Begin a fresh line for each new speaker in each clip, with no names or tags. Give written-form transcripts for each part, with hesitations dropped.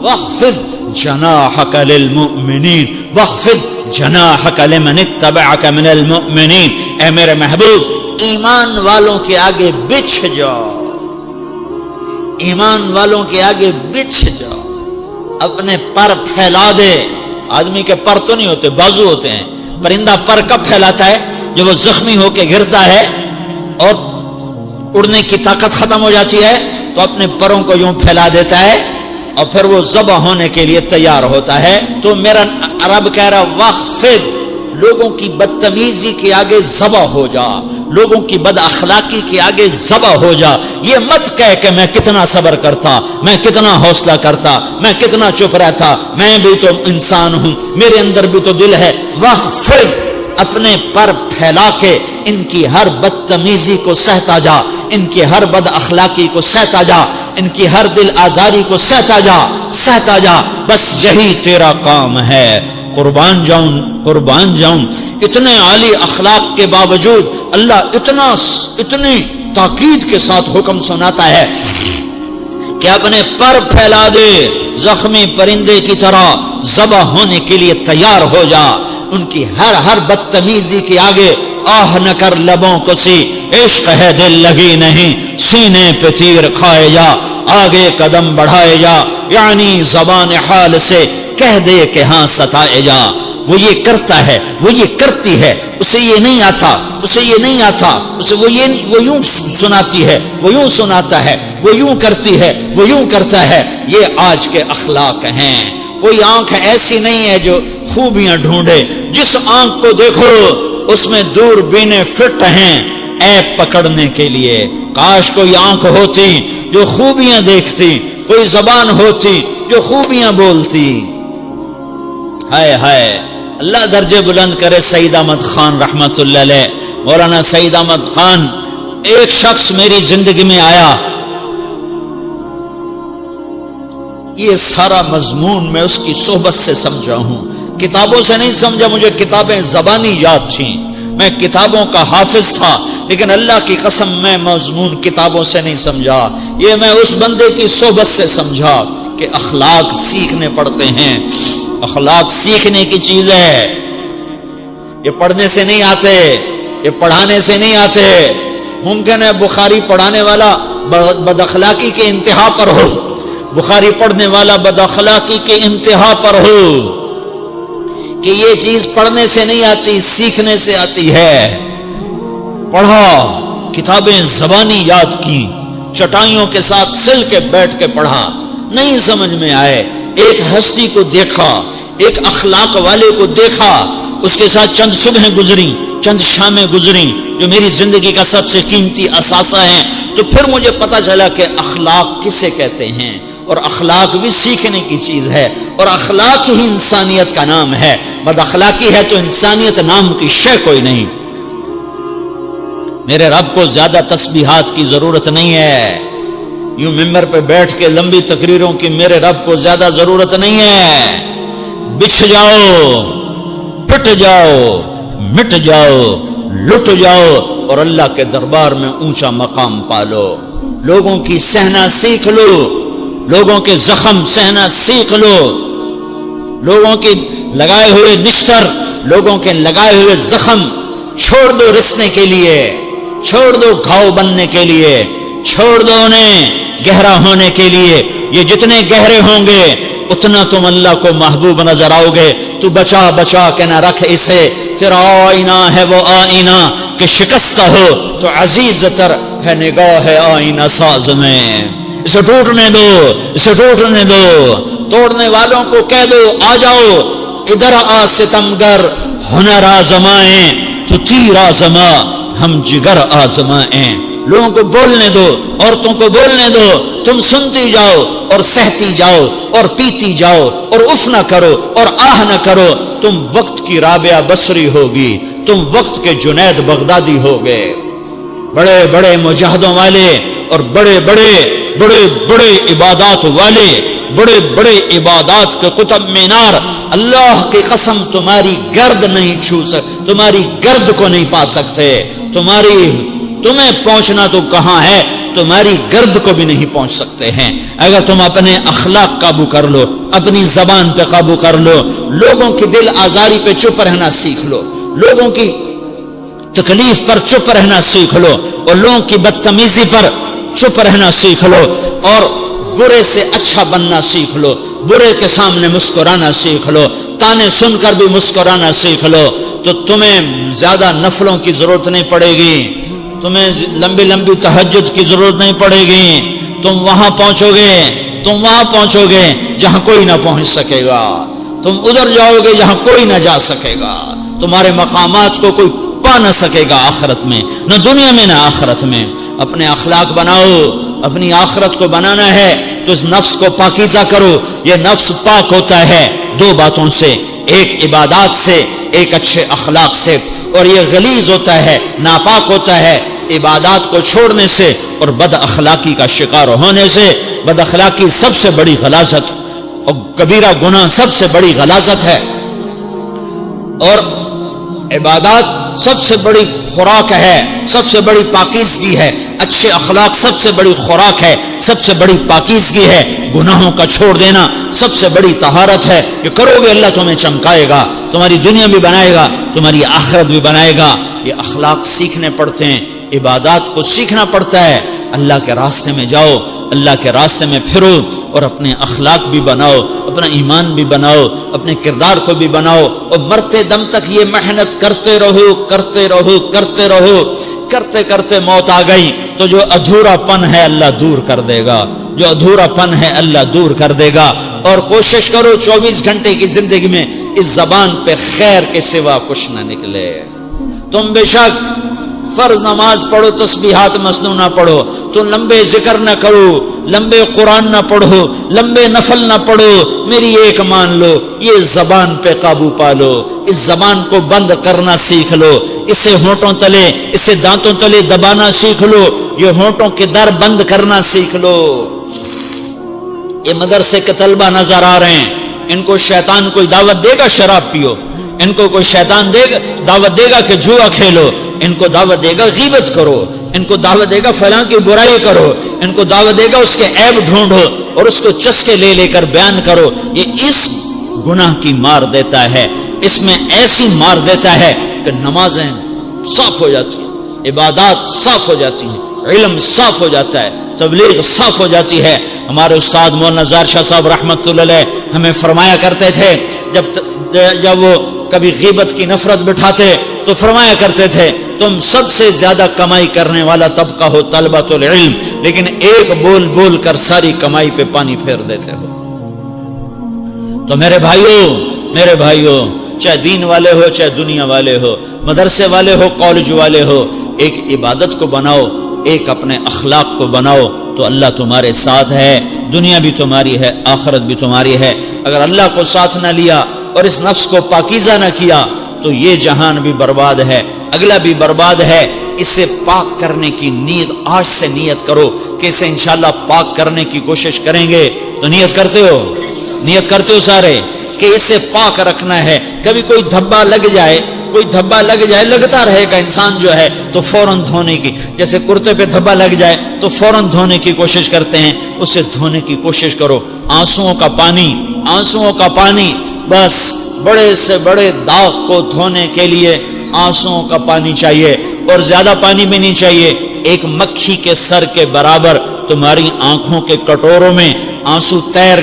وَاخْفِضْ جَنَاحَكَ لِلْمُؤْمِنِينَ وَاخْفِضْ جَنَاحَكَ لِمَنِ اتَّبَعَكَ مِنَ الْمُؤْمِنِينَ، اے میرے محبوب ایمان والوں کے آگے بچھ جاؤ، ایمان والوں کے آگے بچھ جاؤ، اپنے پر پھیلا دے۔ آدمی کے پر تو نہیں ہوتے، بازو ہوتے ہیں۔ پرندہ پر کب پھیلاتا ہے؟ جب وہ زخمی ہو کے گرتا ہے اور اڑنے کی طاقت ختم ہو جاتی ہے تو اپنے پروں کو یوں پھیلا دیتا ہے اور پھر وہ ذبح ہونے کے لیے تیار ہوتا ہے۔ تو میرا رب کہہ رہا واخفض، لوگوں کی بدتمیزی کے آگے ذبح ہو جا، لوگوں کی بد اخلاقی کے آگے ذبح ہو جا۔ یہ مت کہہ کہ میں کتنا صبر کرتا، میں کتنا حوصلہ کرتا، میں کتنا چپ رہتا، میں بھی تو انسان ہوں، میرے اندر بھی تو دل ہے۔ واخفض، اپنے پر پھیلا کے ان کی ہر بدتمیزی کو سہتا جا، ان کی ہر بد اخلاقی کو سہتا جا، ان کی ہر دل آزاری کو سہتا جا، سہتا جا، بس یہی تیرا کام ہے۔ قربان جاؤں اتنے عالی اخلاق کے باوجود اللہ اتنی تاکید کے ساتھ حکم سناتا ہے کہ اپنے پر پھیلا دے، زخمی پرندے کی طرح ذبح ہونے کے لیے تیار ہو جا، ان کی ہر بدتمیزی کے آگے آہ نہ کر لبوں کو سی، عشق ہے دل لگی نہیں، سینے پہ تیر کھائے جا، آگے قدم بڑھائے جا، یعنی زبان حال سے کہہ دے کہ ہاں ستائے جا۔ وہ یہ کرتا ہے، وہ یہ کرتی ہے، اسے یہ نہیں آتا، اسے یہ نہیں آتا، اسے وہ یوں سناتی ہے، وہ یوں سناتا ہے، وہ یوں کرتی ہے، وہ یوں کرتا ہے۔ یہ آج کے اخلاق ہیں۔ کوئی آنکھ ایسی نہیں ہے جو خوبیاں ڈھونڈے، جس آنکھ کو دیکھو اس میں دور بینے فٹ ہیں عیب پکڑنے کے لیے۔ کاش کوئی آنکھ ہوتی جو خوبیاں دیکھتی، کوئی زبان ہوتی جو خوبیاں بولتی۔ ہائے ہائے، اللہ درجے بلند کرے سعید احمد خان رحمت اللہ علیہ۔ مولانا سعید احمد خان، ایک شخص میری زندگی میں آیا، یہ سارا مضمون میں اس کی صحبت سے سمجھا ہوں، کتابوں سے نہیں سمجھا، مجھے کتابیں زبانی یاد تھیں، میں کتابوں کا حافظ تھا، لیکن اللہ کی قسم میں مضمون کتابوں سے نہیں سمجھا، یہ میں اس بندے کی صحبت سے سمجھا کہ اخلاق سیکھنے پڑتے ہیں۔ اخلاق سیکھنے کی چیز ہے، یہ پڑھنے سے نہیں آتے، یہ پڑھانے سے نہیں آتے۔ ممکن ہے بخاری پڑھانے والا بد اخلاقی کے انتہا پر ہو، بخاری پڑھنے والا بد اخلاقی کے انتہا پر ہو، کہ یہ چیز پڑھنے سے نہیں آتی، سیکھنے سے آتی ہے۔ پڑھا، کتابیں زبانی یاد کی، چٹائیوں کے ساتھ سل کے بیٹھ کے پڑھا، نہیں سمجھ میں آئے، ایک ہستی کو دیکھا، ایک اخلاق والے کو دیکھا، اس کے ساتھ چند صبحیں گزری، چند شامیں گزری جو میری زندگی کا سب سے قیمتی اثاثہ ہیں، تو پھر مجھے پتا چلا کہ اخلاق کسے کہتے ہیں، اور اخلاق بھی سیکھنے کی چیز ہے، اور اخلاق ہی انسانیت کا نام ہے۔ بد اخلاقی ہے تو انسانیت نام کی شے کوئی نہیں۔ میرے رب کو زیادہ تسبیحات کی ضرورت نہیں ہے، یوں ممبر پہ بیٹھ کے لمبی تقریروں کی میرے رب کو زیادہ ضرورت نہیں ہے۔ بچھ جاؤ، پٹ جاؤ، مٹ جاؤ، لٹ جاؤ، اور اللہ کے دربار میں اونچا مقام پالو۔ لوگوں کی سہنا سیکھ لو، لوگوں کے زخم سہنا سیکھ لو، لوگوں کے لگائے ہوئے نشتر، لوگوں کے لگائے ہوئے زخم چھوڑ دو رسنے کے لیے، چھوڑ دو گھاؤ بننے کے لیے، چھوڑ دو انہیں گہرا ہونے کے لیے۔ یہ جتنے گہرے ہوں گے اتنا تم اللہ کو محبوب نظر آؤ گے۔ تو بچا بچا کے نہ رکھ اسے، تیرا آئینہ ہے وہ آئینہ کہ شکستہ ہو تو عزیز تر ہے نگاہ آئینہ ساز میں۔ اسے ٹوٹنے دو، اسے ٹوٹنے دو، توڑنے والوں کو کہہ دو آ جاؤ ادھر آ ستمگر، ہنر آزمائیں تو تیر آزما، ہم جگر آزمائیں۔ لوگوں کو بولنے دو، عورتوں کو بولنے دو، تم سنتی جاؤ اور سہتی جاؤ اور پیتی جاؤ اور اف نہ کرو اور آہ نہ کرو۔ تم وقت کی رابعہ بصری ہوگی، تم وقت کے جنید بغدادی ہوگے۔ بڑے بڑے مجاہدوں والے اور بڑے بڑے عبادات والے، بڑے بڑے عبادات کے قطب مینار، اللہ کی قسم تمہاری گرد نہیں چھو سکتے، تمہاری گرد کو نہیں پا سکتے۔ تمہیں پہنچنا تو کہاں ہے، تمہاری گرد کو بھی نہیں پہنچ سکتے ہیں. اگر تم اپنے اخلاق قابو کر لو، اپنی زبان پہ قابو کر لو، لوگوں کی دل آزاری پہ چپ رہنا سیکھ لو، لوگوں کی تکلیف پر چپ رہنا سیکھ لو، اور لوگوں کی بدتمیزی پر چپ رہنا سیکھ لو، اور برے سے اچھا بننا سیکھ لو، برے کے سامنے مسکرانا سیکھ لو، تانے سن کر بھی مسکرانا سیکھ لو، تو تمہیں زیادہ نفلوں کی ضرورت نہیں پڑے گی، تمہیں لمبی لمبی تہجد کی ضرورت نہیں پڑے گی. تم وہاں پہنچو گے جہاں کوئی نہ پہنچ سکے گا، تم ادھر جاؤ گے جہاں کوئی نہ جا سکے گا، تمہارے مقامات کو کوئی پا نہ سکے گا آخرت میں، نہ دنیا میں نہ آخرت میں. اپنے اخلاق بناؤ، اپنی آخرت کو بنانا ہے تو اس نفس کو پاکیزہ کرو. یہ نفس پاک ہوتا ہے دو باتوں سے، ایک عبادات سے، ایک اچھے اخلاق سے، اور یہ غلیظ ہوتا ہے، ناپاک ہوتا ہے عبادات کو چھوڑنے سے اور بد اخلاقی کا شکار ہونے سے. بد اخلاقی سب سے بڑی غلاظت اور کبیرہ گناہ سب سے بڑی غلاظت ہے، اور عبادات سب سے بڑی خوراک ہے، سب سے بڑی پاکیزگی ہے. اچھے اخلاق سب سے بڑی خوراک ہے، سب سے بڑی پاکیزگی ہے. گناہوں کا چھوڑ دینا سب سے بڑی طہارت ہے. یہ کرو گے اللہ تمہیں چمکائے گا، تمہاری دنیا بھی بنائے گا، تمہاری آخرت بھی بنائے گا. یہ اخلاق سیکھنے پڑتے ہیں، عبادات کو سیکھنا پڑتا ہے. اللہ کے راستے میں جاؤ، اللہ کے راستے میں پھرو، اور اپنے اخلاق بھی بناؤ، اپنا ایمان بھی بناؤ، اپنے کردار کو بھی بناؤ، اور مرتے دم تک یہ محنت کرتے رہو کرتے رہو کرتے رہو. کرتے کرتے موت آ گئی تو جو ادھورا پن ہے اللہ دور کر دے گا، جو ادھورا پن ہے اللہ دور کر دے گا. اور کوشش کرو 24 گھنٹے کی زندگی میں اس زبان پہ خیر کے سوا کچھ نہ نکلے. تم بے شک فرض نماز پڑھو، تسبیحات مسنون نہ پڑھو، تو لمبے ذکر نہ کرو، لمبے قرآن نہ پڑھو، لمبے نفل نہ پڑھو. میری ایک مان لو، یہ زبان پہ قابو پالو، اس زبان کو بند کرنا سیکھ لو، اسے ہونٹوں تلے، اسے دانتوں تلے دبانا سیکھ لو، یہ ہونٹوں کے در بند کرنا سیکھ لو. یہ مدرسے کے طلبہ نظر آ رہے ہیں، ان کو شیطان کوئی دعوت دے گا شراب پیو، ان کو کوئی شیطان دعوت دے گا کہ جوا کھیلو، ان کو دعوت دے گا غیبت کرو، ان کو دعوت دے گا فلاں کی برائی کرو، ان کو دعوت دے گا اس کے عیب ڈھونڈو اور اس کو چسکے لے لے کر بیان کرو. یہ اس گناہ کی مار دیتا ہے، اس میں ایسی مار دیتا ہے کہ نمازیں صاف ہو جاتی ہیں، عبادات صاف ہو جاتی ہیں، علم صاف ہو جاتا ہے، تبلیغ صاف ہو جاتی ہے. ہمارے استاد مولانا زار شاہ صاحب رحمۃ اللہ علیہ ہمیں فرمایا کرتے تھے، جب وہ کبھی غیبت کی نفرت بٹھاتے تو فرمایا کرتے تھے تم سب سے زیادہ کمائی کرنے والا طبقہ ہو طلبۃ العلم، لیکن ایک بول بول کر ساری کمائی پہ پانی پھیر دیتے ہو. تو میرے بھائیوں چاہے دین والے ہو چاہے دنیا والے ہو، مدرسے والے ہو کالج والے ہو، ایک عبادت کو بناؤ، ایک اپنے اخلاق کو بناؤ تو اللہ تمہارے ساتھ ہے. دنیا بھی تمہاری ہے، آخرت بھی تمہاری ہے. اگر اللہ کو ساتھ نہ لیا اور اس نفس کو پاکیزہ نہ کیا تو یہ جہان بھی برباد ہے، اگلا بھی برباد ہے. اسے پاک کرنے کی نیت آج سے نیت کرو کہ اسے انشاءاللہ پاک کرنے کی کوشش کریں گے. تو نیت کرتے ہو سارے کہ اسے پاک رکھنا ہے. کبھی کوئی دھبا لگ جائے لگتا رہے گا انسان جو ہے تو فوراً دھونے کی، جیسے کرتے پہ دھبا لگ جائے تو فوراً دھونے کی کوشش کرتے ہیں، اسے دھونے کی کوشش کرو. آنسوؤں کا پانی بس بڑے سے بڑے داغ کو دھونے کے لیے آنسوؤں کا پانی چاہیے، اور زیادہ پانی بھی نہیں چاہیے. ایک مکھی کے سر کے برابر تمہاری آنکھوں کے کٹوروں میں آنسو تیر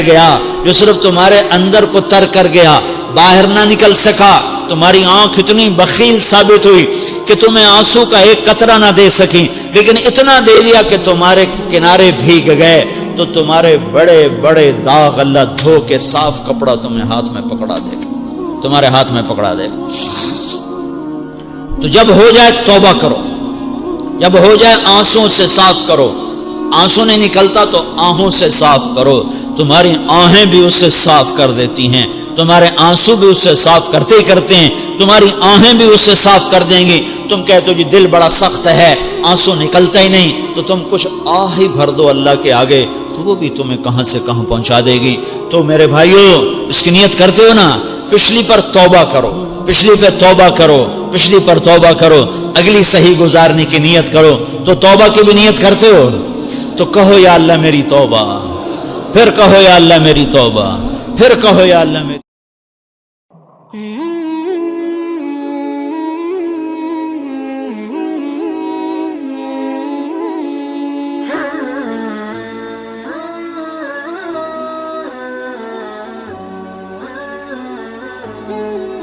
گیا جو صرف تمہارے اندر کو تر کر گیا، باہر نہ نکل سکا. تمہاری آنکھ اتنی بخیل ثابت ہوئی کہ تمہیں آنسو کا ایک قطرہ نہ دے سکی، لیکن اتنا دے دیا کہ تمہارے کنارے بھیگ گئے. تو تمہارے بڑے بڑے داغ اللہ دھو کے صاف کپڑا تمہیں ہاتھ میں پکڑا دے گا، تمہارے ہاتھ میں پکڑا دے گا. تو جب ہو جائے توبہ کرو، جب ہو جائے آنسوں سے صاف کرو. آنسو نہیں نکلتا تو آہوں سے صاف کرو. تمہاری آہیں بھی اسے صاف کر دیتی ہیں، تمہارے آنسو بھی اسے صاف کرتے ہیں، تمہاری آہیں بھی اسے صاف کر دیں گی. تم کہتے ہو جی دل بڑا سخت ہے، آنسو نکلتا ہی نہیں، تو تم کچھ آہ ہی بھر دو اللہ کے آگے، تو وہ بھی تمہیں کہاں سے کہاں پہنچا دے گی. تو میرے بھائیوں اس کی نیت کرتے ہو نا، پچھلی پر توبہ کرو، پچھلی پہ توبہ کرو، پچھلی پر توبہ کرو، اگلی صحیح گزارنے کی نیت کرو، تو توبہ کی بھی نیت کرتے ہو تو کہو یا اللہ میری توبہ، پھر کہو یا اللہ میری توبہ، پھر کہو یا اللہ میری
Mm-hmm.